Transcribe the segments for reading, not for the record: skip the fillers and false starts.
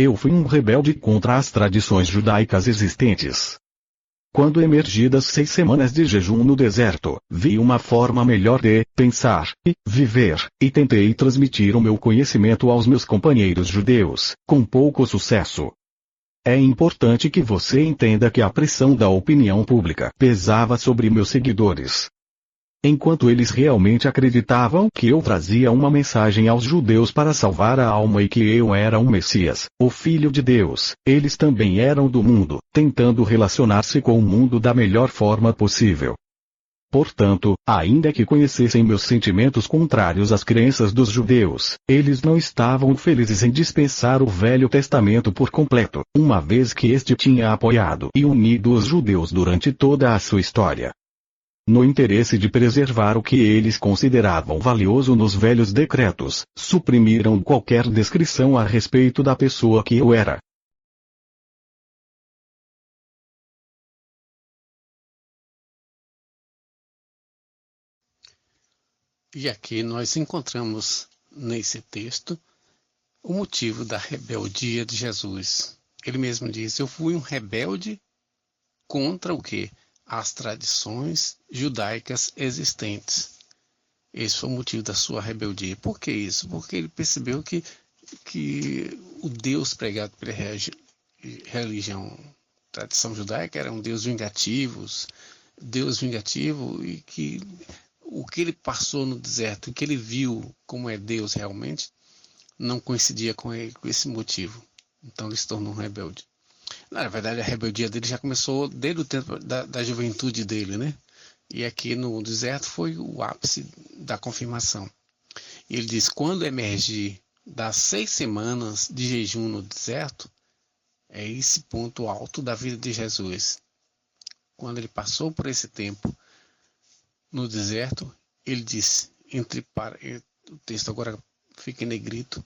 Eu fui um rebelde contra as tradições judaicas existentes. Quando emergi das 6 semanas de jejum no deserto, vi uma forma melhor de pensar e viver, e tentei transmitir o meu conhecimento aos meus companheiros judeus, com pouco sucesso. É importante que você entenda que a pressão da opinião pública pesava sobre meus seguidores. Enquanto eles realmente acreditavam que eu trazia uma mensagem aos judeus para salvar a alma e que eu era um Messias, o Filho de Deus, eles também eram do mundo, tentando relacionar-se com o mundo da melhor forma possível. Portanto, ainda que conhecessem meus sentimentos contrários às crenças dos judeus, eles não estavam felizes em dispensar o Velho Testamento por completo, uma vez que este tinha apoiado e unido os judeus durante toda a sua história. No interesse de preservar o que eles consideravam valioso nos velhos decretos, suprimiram qualquer descrição a respeito da pessoa que eu era. E aqui nós encontramos nesse texto o motivo da rebeldia de Jesus. Ele mesmo diz: eu fui um rebelde contra o quê? As tradições judaicas existentes. Esse foi o motivo da sua rebeldia. Por que isso? Porque ele percebeu que o Deus pregado pela religião, tradição judaica, era um Deus vingativo, e que o que ele passou no deserto, o que ele viu como é Deus realmente, não coincidia com esse motivo. Então ele se tornou um rebelde. Na verdade, a rebeldia dele já começou desde o tempo da juventude dele, né? E aqui no deserto foi o ápice da confirmação. E ele diz: quando emergir das 6 semanas de jejum no deserto, é esse ponto alto da vida de Jesus. Quando ele passou por esse tempo no deserto, ele disse, o texto agora fica em negrito: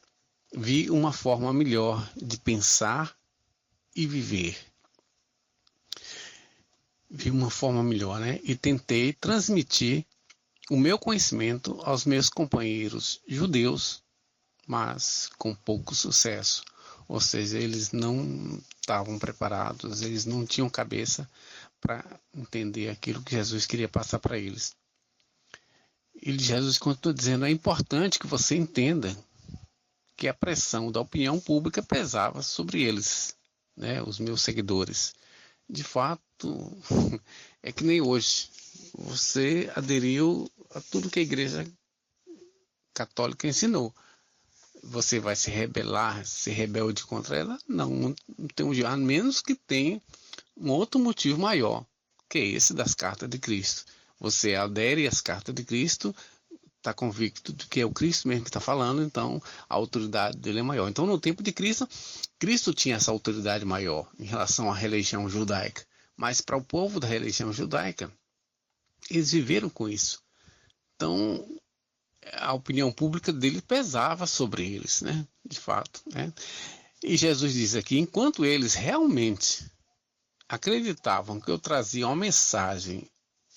vi uma forma melhor de pensar e viver. Vi uma forma melhor, né? E tentei transmitir o meu conhecimento aos meus companheiros judeus, mas com pouco sucesso. Ou seja, eles não estavam preparados, eles não tinham cabeça para entender aquilo que Jesus queria passar para eles. E Jesus continua dizendo: é importante que você entenda que a pressão da opinião pública pesava sobre eles, né, os meus seguidores. De fato, é que nem hoje. Você aderiu a tudo que a Igreja Católica ensinou. Você vai se rebelar, ser rebelde contra ela? Não tem um jeito, a menos que tenha um outro motivo maior, que é esse das cartas de Cristo. Você adere às cartas de Cristo, está convicto de que é o Cristo mesmo que está falando, então a autoridade dele é maior. Então, no tempo de Cristo, Cristo tinha essa autoridade maior em relação à religião judaica. Mas para o povo da religião judaica, eles viveram com isso. Então, a opinião pública dele pesava sobre eles, né? De fato, né? E Jesus diz aqui: enquanto eles realmente acreditavam que eu trazia uma mensagem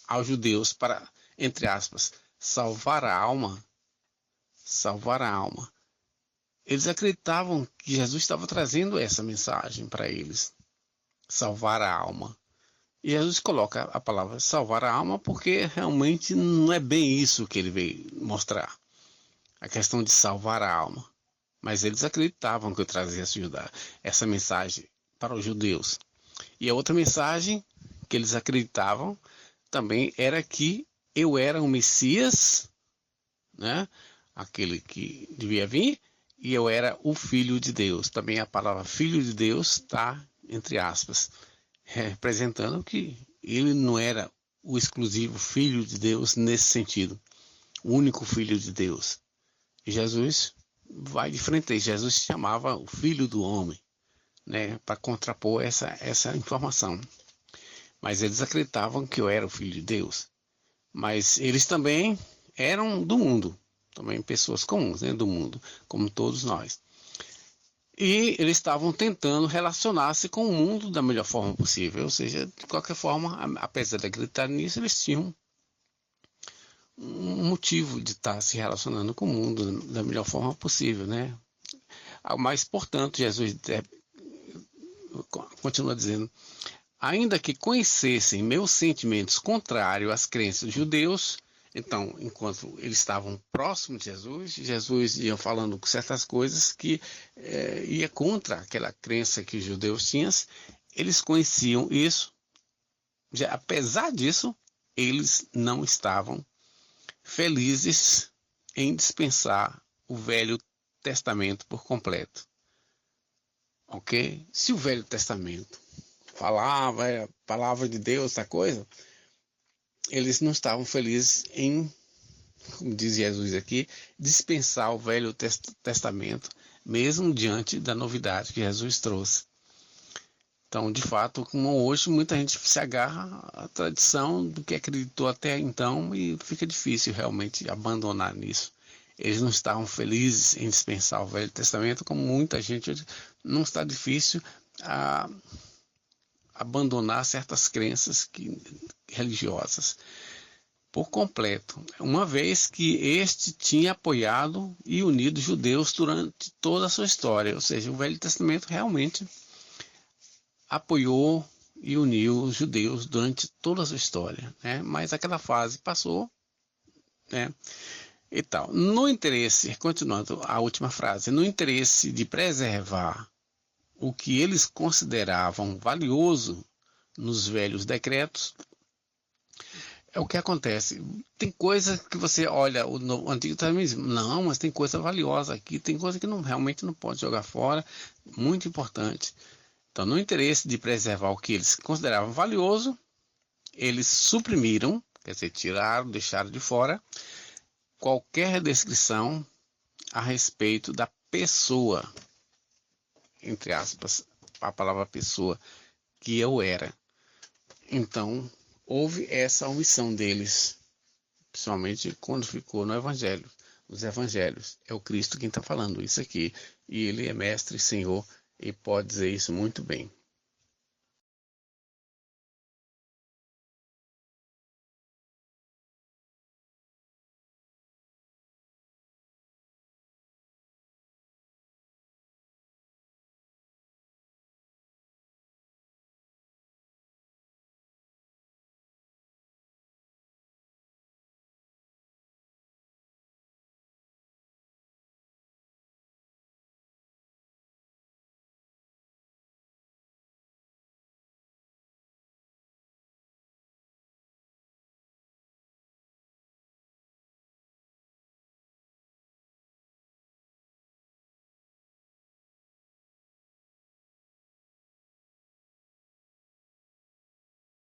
aos judeus para, entre aspas, salvar a alma, eles acreditavam que Jesus estava trazendo essa mensagem para eles, salvar a alma. E Jesus coloca a palavra salvar a alma porque realmente não é bem isso que ele veio mostrar, a questão de salvar a alma. Mas eles acreditavam que eu trazia essa mensagem para os judeus. E a outra mensagem que eles acreditavam também era que eu era o Messias, né? Aquele que devia vir, e eu era o Filho de Deus. Também a palavra Filho de Deus está entre aspas, representando que ele não era o exclusivo Filho de Deus nesse sentido, o único Filho de Deus. E Jesus vai de frente, Jesus se chamava o Filho do Homem, né, para contrapor essa informação. Mas eles acreditavam que eu era o Filho de Deus. Mas eles também eram do mundo, também pessoas comuns, né, do mundo, como todos nós. E eles estavam tentando relacionar-se com o mundo da melhor forma possível. Ou seja, de qualquer forma, apesar de acreditar nisso, eles tinham um motivo de estar se relacionando com o mundo da melhor forma possível, né? Mas, portanto, Jesus continua dizendo: ainda que conhecessem meus sentimentos contrários às crenças dos judeus. Então, enquanto eles estavam próximos de Jesus, Jesus ia falando certas coisas que ia contra aquela crença que os judeus tinham. Eles conheciam isso. Apesar disso, eles não estavam felizes em dispensar o Velho Testamento por completo. Ok? Se o Velho Testamento falava, a palavra de Deus, essa coisa, eles não estavam felizes em, como diz Jesus aqui, dispensar o Velho Testamento, mesmo diante da novidade que Jesus trouxe. Então, de fato, como hoje, muita gente se agarra à tradição do que acreditou até então e fica difícil realmente abandonar nisso. Eles não estavam felizes em dispensar o Velho Testamento, como muita gente hoje não está difícil a abandonar certas crenças religiosas por completo, uma vez que este tinha apoiado e unido judeus durante toda a sua história. Ou seja, o Velho Testamento realmente apoiou e uniu os judeus durante toda a sua história, né? Mas aquela fase passou, né? E tal. No interesse, continuando a última frase, no interesse de preservar o que eles consideravam valioso nos velhos decretos, é o que acontece. Tem coisa que você olha o Antigo Testamento e diz, não, mas tem coisa valiosa aqui, tem coisa que realmente não pode jogar fora, muito importante. Então, no interesse de preservar o que eles consideravam valioso, eles suprimiram, quer dizer, tiraram, deixaram de fora, qualquer descrição a respeito da pessoa, entre aspas, a palavra pessoa, que eu era. Então, houve essa omissão deles, principalmente quando ficou no Evangelho. Os Evangelhos, é o Cristo quem está falando isso aqui, e Ele é Mestre, Senhor, e pode dizer isso muito bem.